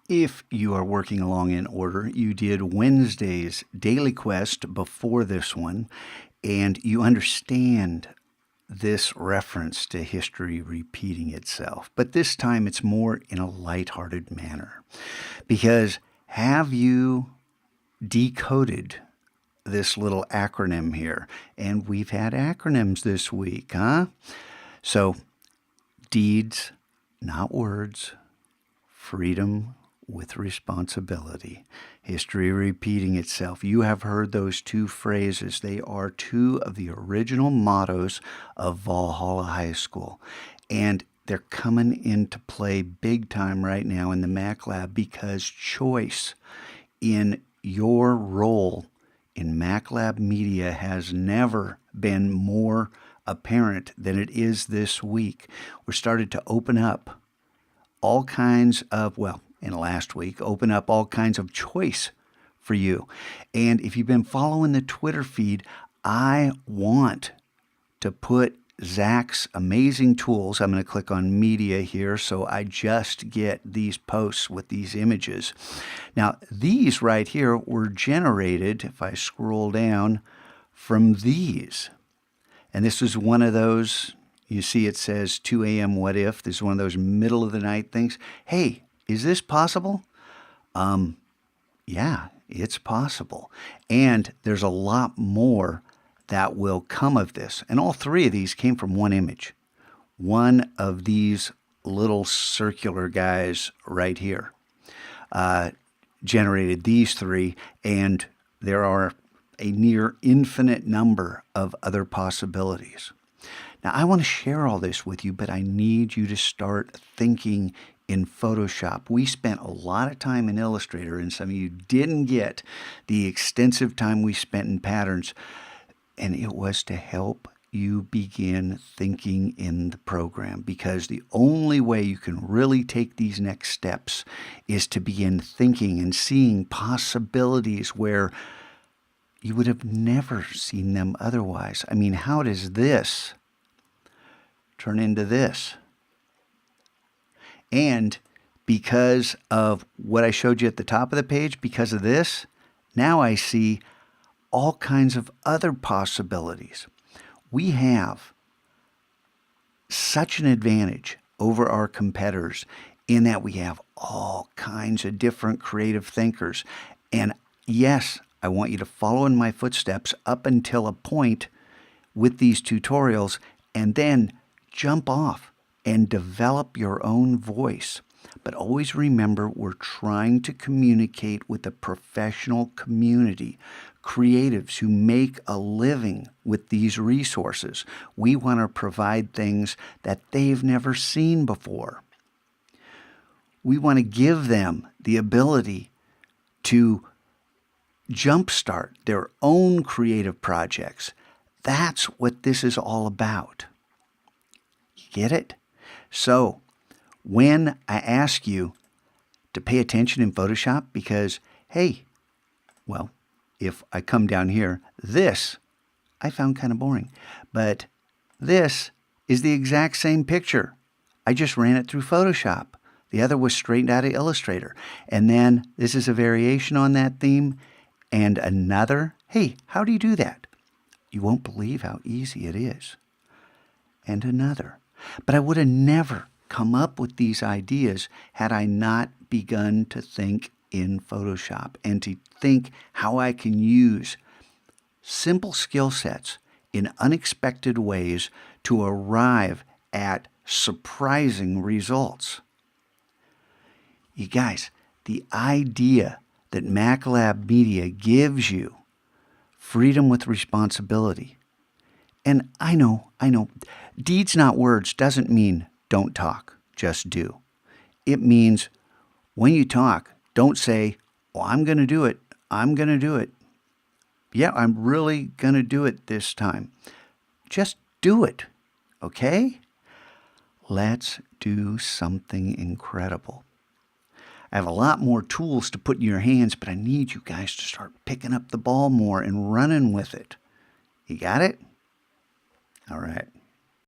If you are working along in order, you did Wednesday's daily quest before this one, and you understand this reference to history repeating itself. But this time it's more in a lighthearted manner. Because have you decoded this little acronym here? And we've had acronyms this week, huh? So, deeds, not words, freedom with responsibility, history repeating itself. You have heard those two phrases. They are two of the original mottos of Valhalla High School. And they're coming into play big time right now in the Mac Lab because choice in your role in Mac Lab Media has never been more apparent than it is this week. We're started to open up all kinds of, in last week, open up all kinds of choice for you. And if you've been following the Twitter feed, I want to put Zach's amazing tools. I'm going to click on media here so I just get these posts with these images. Now, these right here were generated, if I scroll down, from these. And this is one of those, you see it says 2 a.m. what if. This is one of those middle of the night things. Hey, is this possible? Yeah, it's possible. And there's a lot more that will come of this. And all three of these came from one image. One of these little circular guys right here generated these three, and there are a near infinite number of other possibilities. Now, I want to share all this with you, but I need you to start thinking in Photoshop. We spent a lot of time in Illustrator, and some of you didn't get the extensive time we spent in patterns, and it was to help you begin thinking in the program, because the only way you can really take these next steps is to begin thinking and seeing possibilities where you would have never seen them otherwise. I mean, how does this turn into this? And because of what I showed you at the top of the page, because of this, now I see all kinds of other possibilities. We have such an advantage over our competitors in that we have all kinds of different creative thinkers. And yes, I want you to follow in my footsteps up until a point with these tutorials, and then jump off and develop your own voice. But always remember, we're trying to communicate with a professional community, creatives who make a living with these resources. We want to provide things that they've never seen before. We want to give them the ability to jumpstart their own creative projects. That's what this is all about. You get it? So, when I ask you to pay attention in Photoshop, because, hey, if I come down here, this I found kind of boring, but this is the exact same picture. I just ran it through Photoshop. The other was straightened out of Illustrator. And then this is a variation on that theme, and another. Hey, how do you do that? You won't believe how easy it is. And another. But I would have never come up with these ideas had I not begun to think in Photoshop and to think how I can use simple skill sets in unexpected ways to arrive at surprising results. You guys, the idea that Mac Lab Media gives you freedom with responsibility. And I know, deeds not words doesn't mean don't talk, just do. It means when you talk, don't say, I'm going to do it. I'm going to do it. Yeah, I'm really going to do it this time. Just do it, okay? Let's do something incredible. I have a lot more tools to put in your hands, but I need you guys to start picking up the ball more and running with it. You got it? All right.